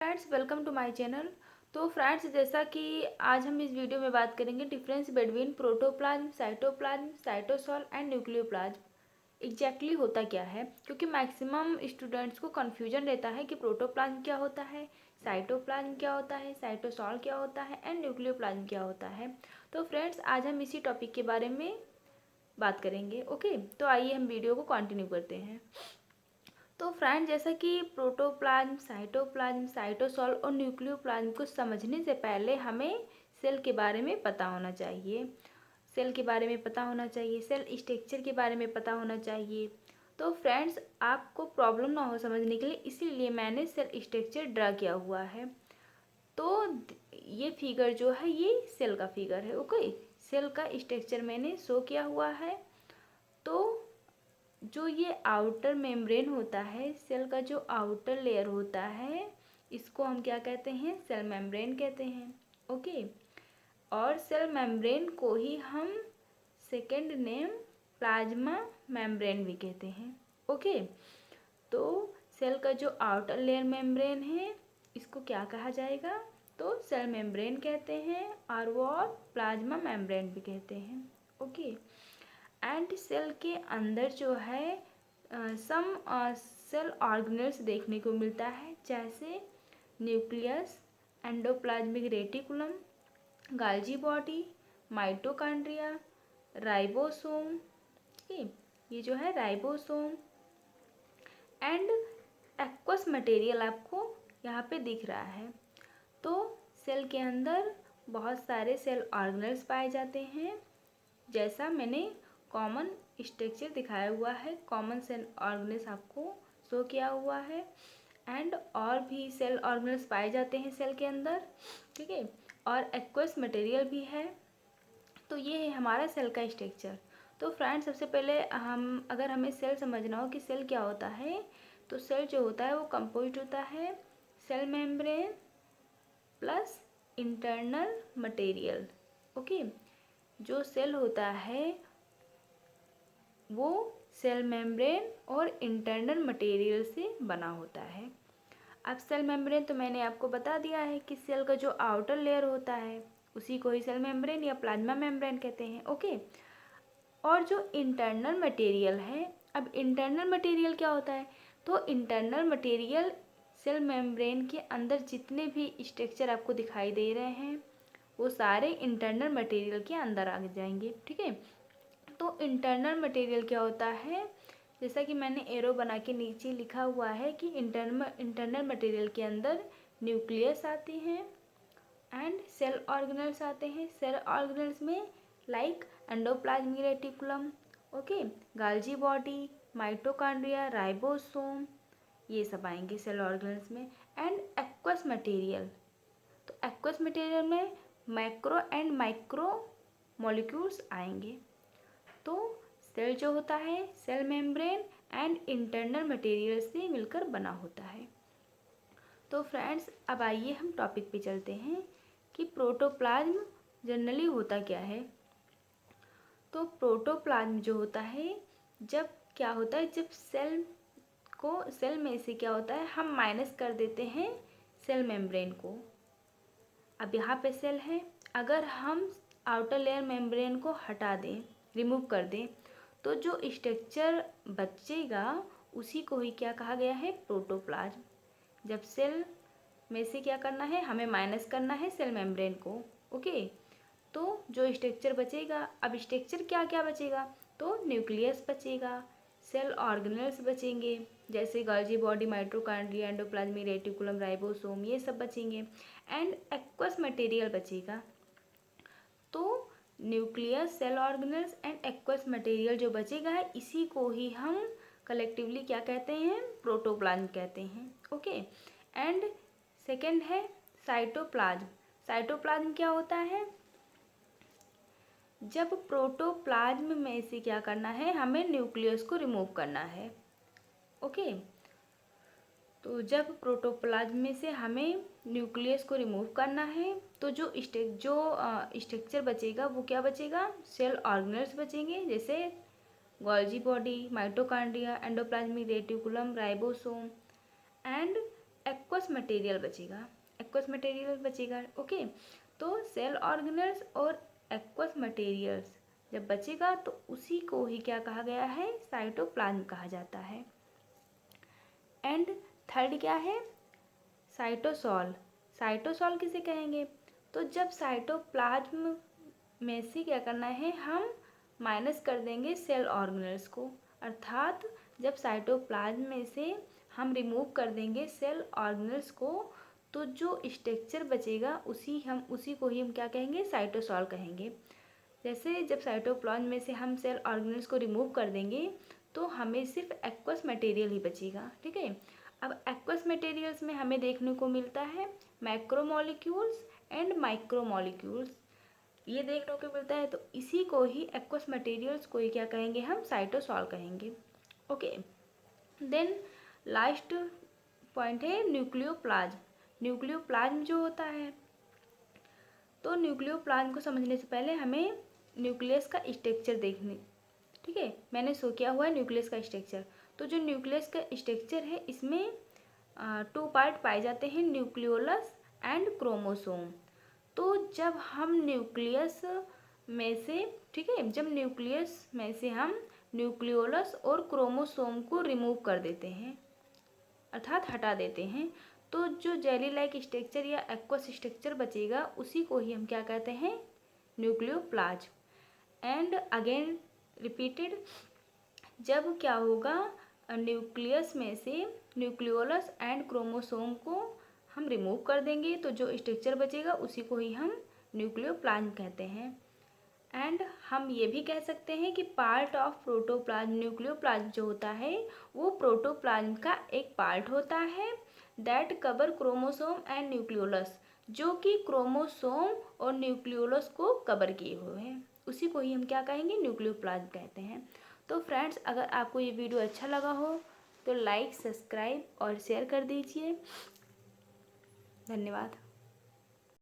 Friends, welcome to my channel. तो friends, जैसा कि आज हम इस वीडियो में बात करेंगे difference between protoplasm, cytoplasm, cytosol and nucleoplasm. Exactly होता क्या है, क्योंकि मैक्सिमम स्टूडेंट्स को कन्फ्यूजन रहता है कि प्रोटोप्लाज्म क्या होता है, साइटोप्लाज्म क्या होता है, साइटोसॉल क्या होता है एंड न्यूक्लियोप्लाज्म क्या होता है। तो फ्रेंड्स, आज हम इसी टॉपिक के बारे में बात करेंगे। ओके, तो आइए हम वीडियो को कंटिन्यू करते हैं। तो फ्रेंड, जैसा कि प्रोटोप्लाज्म, साइटोप्लाज्म, साइटोसॉल और न्यूक्लियोप्लाज्म को समझने से पहले हमें सेल के बारे में पता होना चाहिए। सेल के बारे में पता होना चाहिए, सेल स्ट्रक्चर के बारे में पता होना चाहिए। तो फ्रेंड्स, आपको प्रॉब्लम ना हो समझने के लिए, इसीलिए मैंने सेल स्ट्रक्चर ड्रा किया हुआ है। तो ये फिगर जो है ये सेल का फिगर है। ओके, सेल का स्ट्रक्चर मैंने शो किया हुआ है। तो जो ये आउटर मेम्ब्रेन होता है, सेल का जो आउटर लेयर होता है, इसको हम क्या कहते हैं? सेल मेम्ब्रेन कहते हैं। ओके, और सेल मेम्ब्रेन को ही हम सेकेंड नेम प्लाज्मा मेम्ब्रेन भी कहते हैं। ओके, तो सेल का जो आउटर लेयर मेम्ब्रेन है, इसको क्या कहा जाएगा? तो सेल मेम्ब्रेन कहते हैं, और वो प्लाज्मा मेम्ब्रेन भी कहते हैं। ओके, एंड सेल के अंदर जो है सम सेल ऑर्गेनेल्स देखने को मिलता है, जैसे nucleus, endoplasmic reticulum, गाल्जी body, mitochondria, ribosome. ये जो है राइबोसोम एंड एक्वस मटेरियल आपको यहाँ पे दिख रहा है। तो सेल के अंदर बहुत सारे सेल ऑर्गेनेल्स पाए जाते हैं, जैसा मैंने कॉमन स्ट्रक्चर दिखाया हुआ है, कॉमन सेल ऑर्गेनेल्स आपको शो किया हुआ है। एंड और भी सेल ऑर्गेनेल्स पाए जाते हैं सेल के अंदर, ठीक है, और एक्वस मटेरियल भी है। तो ये है हमारा सेल का स्ट्रक्चर। तो फ्रेंड्स, सबसे पहले हम अगर हमें सेल समझना हो कि सेल क्या होता है, तो सेल जो होता है वो कंपोज्ड होता है cell membrane plus internal material. Okay, जो सेल होता है वो सेल मेम्ब्रेन और इंटरनल मटेरियल से बना होता है। अब सेल मेम्ब्रेन तो मैंने आपको बता दिया है कि सेल का जो आउटर लेयर होता है उसी को ही सेल मेम्ब्रेन या प्लाज्मा मेम्ब्रेन कहते हैं। ओके, और जो इंटरनल मटेरियल है, अब इंटरनल मटेरियल क्या होता है? तो इंटरनल मटेरियल सेल मेम्ब्रेन के अंदर जितने भी स्ट्रक्चर आपको दिखाई दे रहे हैं वो सारे इंटरनल मटेरियल के अंदर आ जाएंगे। ठीक है, तो इंटरनल मटेरियल क्या होता है? जैसा कि मैंने एरो बना के नीचे लिखा हुआ है कि इंटरनल मटेरियल के अंदर न्यूक्लियस आते हैं एंड सेल ऑर्गेनल्स आते हैं। सेल ऑर्गेनल्स में like endoplasmic reticulum, okay, Golgi body, mitochondria, ribosome, ये सब आएंगे सेल ऑर्गेनल्स में। एंड एक्वस मटेरियल, तो एक्वस मटेरियल में मैक्रो एंड माइक्रो मॉलिक्यूल्स आएंगे। तो सेल जो होता है cell membrane and internal material से मिलकर बना होता है। तो फ्रेंड्स, अब आइए हम टॉपिक पे चलते हैं कि प्रोटोप्लाज्म जनरली होता क्या है। तो प्रोटोप्लाज्म जो होता है, जब क्या होता है, जब सेल में से क्या होता है, हम माइनस कर देते हैं सेल मेम्ब्रेन को। अब यहाँ पे सेल है, अगर हम आउटर लेयर मेम्ब्रेन को हटा दें, रिमूव कर दें, तो जो स्ट्रक्चर बचेगा उसी को ही क्या कहा गया है? प्रोटोप्लाज्म। जब सेल में से क्या करना है, हमें माइनस करना है सेल मेम्ब्रेन को। ओके, तो जो स्ट्रक्चर बचेगा, अब स्ट्रक्चर क्या क्या बचेगा? तो न्यूक्लियस बचेगा, सेल ऑर्गेनल्स बचेंगे जैसे Golgi body, mitochondria, endoplasmic reticulum, ribosome, ये सब बचेंगे। एंड एक्वस मटेरियल बचेगा। तो nucleus, cell organelles and aqueous material जो बचेगा है, इसी को ही हम कलेक्टिवली क्या कहते हैं? प्रोटोप्लाज्म कहते हैं। ओके, एंड सेकेंड है साइटोप्लाज्म। साइटोप्लाज्म क्या होता है? जब प्रोटोप्लाज्म में से क्या करना है, हमें न्यूक्लियस को रिमूव करना है। ओके, तो जब प्रोटोप्लाज्म में से हमें न्यूक्लियस को रिमूव करना है, तो जो स्ट्रक्चर बचेगा वो क्या बचेगा? सेल ऑर्गेनल्स बचेंगे, जैसे Golgi body, mitochondria, endoplasmic reticulum, ribosome. And aqueous material बचेगा, एक्वस मटेरियल बचेगा। ओके, तो सेल ऑर्गेनल्स और एक्वस मटेरियल्स जब बचेगा तो उसी को ही क्या कहा गया है, साइटोप्लाज्म कहा जाता है। एंड थर्ड क्या है, साइटोसॉल। साइटोसॉल किसे कहेंगे, तो जब साइटोप्लाज्म में से क्या करना है, हम माइनस कर देंगे सेल ऑर्गेनल्स को, अर्थात जब साइटोप्लाज्म में से हम रिमूव कर देंगे सेल ऑर्गेनल्स को तो जो स्ट्रक्चर बचेगा उसी को ही हम क्या कहेंगे, साइटोसॉल कहेंगे। जैसे जब साइटोप्लाज्म में से हम सेल ऑर्गेनल्स को रिमूव कर देंगे तो हमें सिर्फ एक्वस मटेरियल ही बचेगा। ठीक है, अब एक्वस मटेरियल्स में हमें देखने को मिलता है मैक्रोमोलिक्यूल्स एंड माइक्रोमोलिक्यूल्स, ये देखने को मिलता है। तो इसी को ही एक्वस मटेरियल्स को ही क्या कहेंगे, हम साइटोसॉल कहेंगे। ओके, देन लास्ट पॉइंट है न्यूक्लियोप्लाज्म। न्यूक्लियोप्लाज्म जो होता है, तो न्यूक्लियोप्लाज्म को समझने से पहले हमें न्यूक्लियस का स्ट्रक्चर देखने, ठीक है, मैंने शो किया हुआ है न्यूक्लियस का स्ट्रक्चर। तो जो न्यूक्लियस का स्ट्रक्चर है इसमें 2 पार्ट पाए जाते हैं, न्यूक्लियोलस एंड क्रोमोसोम। तो जब हम न्यूक्लियस में से, ठीक है, जब न्यूक्लियस में से हम न्यूक्लियोलस और क्रोमोसोम को रिमूव कर देते हैं, अर्थात हटा देते हैं, तो जो जेली लाइक स्ट्रक्चर या एक्वस स्ट्रक्चर बचेगा उसी को ही हम क्या कहते हैं, न्यूक्लियोप्लाज्म। एंड अगेन रिपीटेड, जब क्या होगा, न्यूक्लियस में से न्यूक्लियोलस एंड क्रोमोसोम को हम रिमूव कर देंगे तो जो स्ट्रक्चर बचेगा उसी को ही हम न्यूक्लियोप्लाज्म कहते हैं। एंड हम ये भी कह सकते हैं कि पार्ट ऑफ प्रोटोप्लाज्म, न्यूक्लियोप्लाज्म जो होता है वो प्रोटोप्लाज्म का एक पार्ट होता है that cover chromosome and nucleolus, जो कि क्रोमोसोम और न्यूक्लियोलस को कवर किए हुए हैं, उसी को ही हम क्या कहेंगे, न्यूक्लियोप्लाज्म कहते हैं। तो फ्रेंड्स, अगर आपको ये वीडियो अच्छा लगा हो तो लाइक, सब्सक्राइब और शेयर कर दीजिए। धन्यवाद।